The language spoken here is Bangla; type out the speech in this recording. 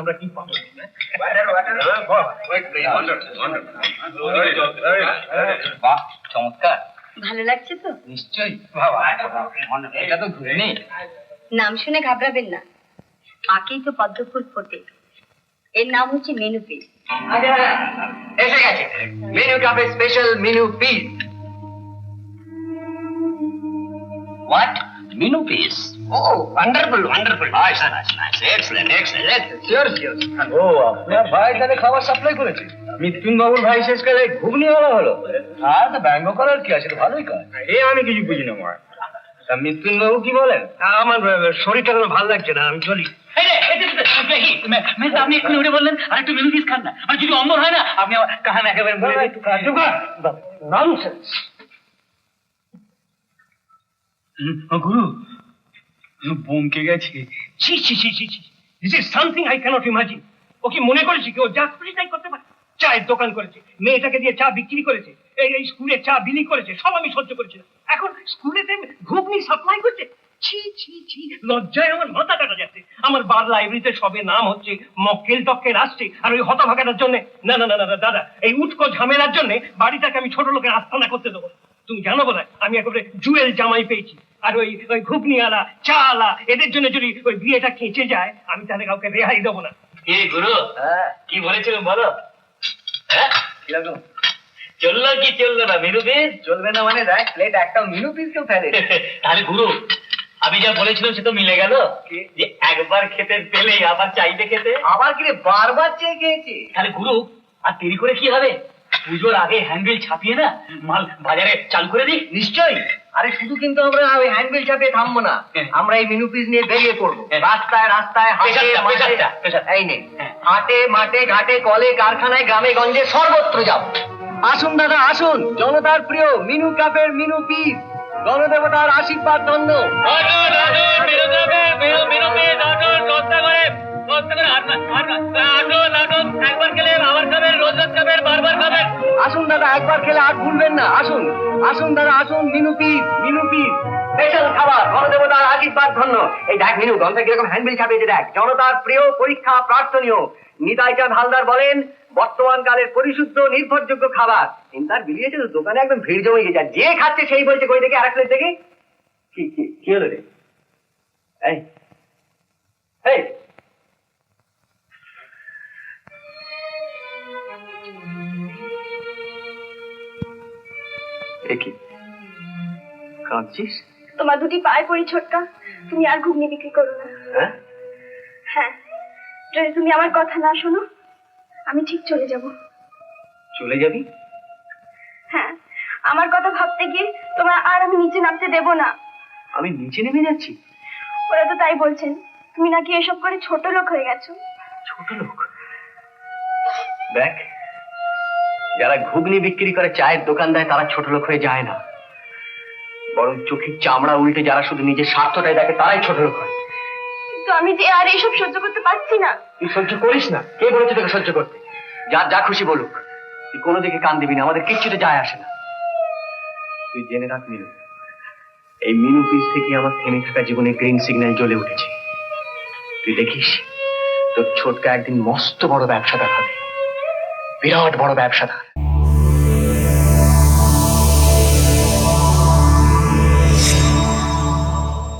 আমরা কি পাবো? বাহ, চমৎকার। ভালো লাগছে তো? নিশ্চয়ই। এটা তো ঘুরে নেই। নাম শুনে ঘাবড়াবেন না, আঁকেই তো পদ্মফুল ফোটে। এর নাম হচ্ছে মেনু পিস। এসে গেছে মেনু কাপের special menu piece. What? Menu piece? Oh, wonderful, wonderful. Nice, nice, nice. Excellent, excellent. Sure, sure. ও, আপনার ভাই তাহলে খাবার সাপ্লাই করেছে? মিথুন বাবুর ভাই শেষকালে ঘুগনিওয়ালা হলো। আর তো ব্যঙ্গ করার কি আছে, তো ভালোই কাজ। আমি কিছু বুঝি না মা। তা মিথুন বাবু কি বলেন? আমার শরীরটা কোনো ভালো লাগছে না, আমি চলি। আপনি এক্ষুনি উঠে বললেন আর একটু মেনু পিস খান না, আর যদি অম্বর হয় না আপনি আমার কাহান একেবারে ননসেন্স। গুরু বমকে গেছে। ছি ছি ছি ছি ছি, this is something I cannot imagine. ও কি মনে করেছে কি ও যা খুশি তাই করতে পারে? চায়ের দোকান করেছে, মেয়েটাকে দিয়ে চা বিক্রি করেছে, এই স্কুলে চা বিলি করেছে, সব আমি সহ্য করেছি। এখন স্কুলেতে ঘুগনি সাপ্লাই করছে। ছি ছি ছি, লজ্জায় আমার মাথা কাটা যাচ্ছে। আমার বার লাইব্রেরিতে সবে নাম হচ্ছে, মক্কেল টক্কেল আসছে, আর ওই হতভাগাটার জন্য না না না না দাদা, এই উটকো ঝামেলার জন্য বাড়িটাকে আমি ছোট লোকের আস্তানা করতে দেবো। তুমি জানো বোধ হয় আমি একেবারে জুয়েল জামাই পেয়েছি। আর ওই ঘুগনিওয়ালা চালা এদের জন্য যদি ওই বিয়েটা খেঁচে যায়, আমি তাহলে কাউকে রেহাই দেবো না। গুরু কি বলেছিলাম বলো? কিরকম চললো কি চললো না? মেনু পিস চলবে না মানে দেখ, প্লেট একটা মেনু পিস কেউ ফেলে। তাহলে গুরু আমি যা বলেছিলাম সে তো মিলে গেল, যে একবার খেতে পেলেই আবার চাইবে খেতে। আবার কি রে, বারবার চেয়ে খেয়েছি। তাহলে গুরু আর দেরি করে কি হবে? পুজোর আগে হ্যান্ডবিল ছাপিয়ে না মাল বাজারে চালু করে দিই। নিশ্চয়ই। আরে শুধু কিন্তু আমরা ওই হ্যান্ডবিল চাপিয়ে থামবো না, আমরা এই মেনু পিস নিয়ে বেরিয়ে পড়বো। রাস্তায় রাস্তায়, হাটে মাঠে, এই নেই হাটে মাঠে ঘাটে কলে কারখানায় গ্রামে গঞ্জে সর্বত্র যাব। আসুন দাদা আসুন, জনতার প্রিয় মেনু কাপের মেনু পিস, গণদেবতার আশীর্বাদ ধন্য। একবার খেলে আবার খাবেন, রোজ রোজ খাবেন, বারবার খাবেন। আসুন দাদা, একবার খেলে আর ভুলবেন না। আসুন আসুন দাদা আসুন, মেনু পিস স্পেশাল খাবার, গণদেবতার আশীর্বাদ ধন্য। এই দেখ মেনু গ্রন্থে কিরকম হ্যান্ডবিল ছাপিয়েছে দেখ। জনতার প্রিয়, পরীক্ষা প্রার্থনীয়, নিতাই চাঁদ হালদার বলেন বর্তমান কালের পরিশুদ্ধ নির্ভরযোগ্য খাবার। চিন্তার বিলিয়েছে তো, দোকানে একদম ভিড় জমে গেছে। যে খাচ্ছে সেই বলছে কই দেখি, আরেক প্লেট দেখি। কি হলো রে? এই কি কাঁদছিস? তোমার দুটি পায়ে পড়ি ছোটকা, তুমি আর ঘুগনি বিক্রি করো না। হ্যাঁ, যদি তুমি আমার কথা না শোনো আমি ঠিক চলে যাব। চলে যাবি? হ্যাঁ, আমার কথা ভাবতে গিয়ে তোমার আর আমি নিচে নামতে দেব না। আমি নিচে নেমে যাচ্ছি? ওরা তো তাই বলছেন, তুমি নাকি এসব করে ছোট লোক হয়ে গেছো। ছোট লোক? দেখ, যারা ঘুগনি বিক্রি করে, চায়ের দোকান দেয়, তারা ছোট লোক হয়ে যায় না, বরং চোখের চামড়া উল্টে যারা শুধু নিজের স্বার্থটাই দেখে তারাই ছোট লোক হয়। কিন্তু আমি যে আর এইসব সহ্য করতে পারছি না। তুই সহ্য করিস না? কে বলেছে তোকে সহ্য করতে? যা খুশি বলুক, তুই কোনো দিকে কান দিবি না, আমাদের কিচ্ছুতে যায় আসে না। তুই জেনে রাখ মিনু, এই মেনু পিস থেকে আমার থেমে থাকা জীবনে গ্রিন সিগন্যাল জ্বলে উঠেছে। তুই দেখিস তোর ছোটকা একদিন মস্ত বড় ব্যবসাদার হবে, বিরাট বড় ব্যবসাদার।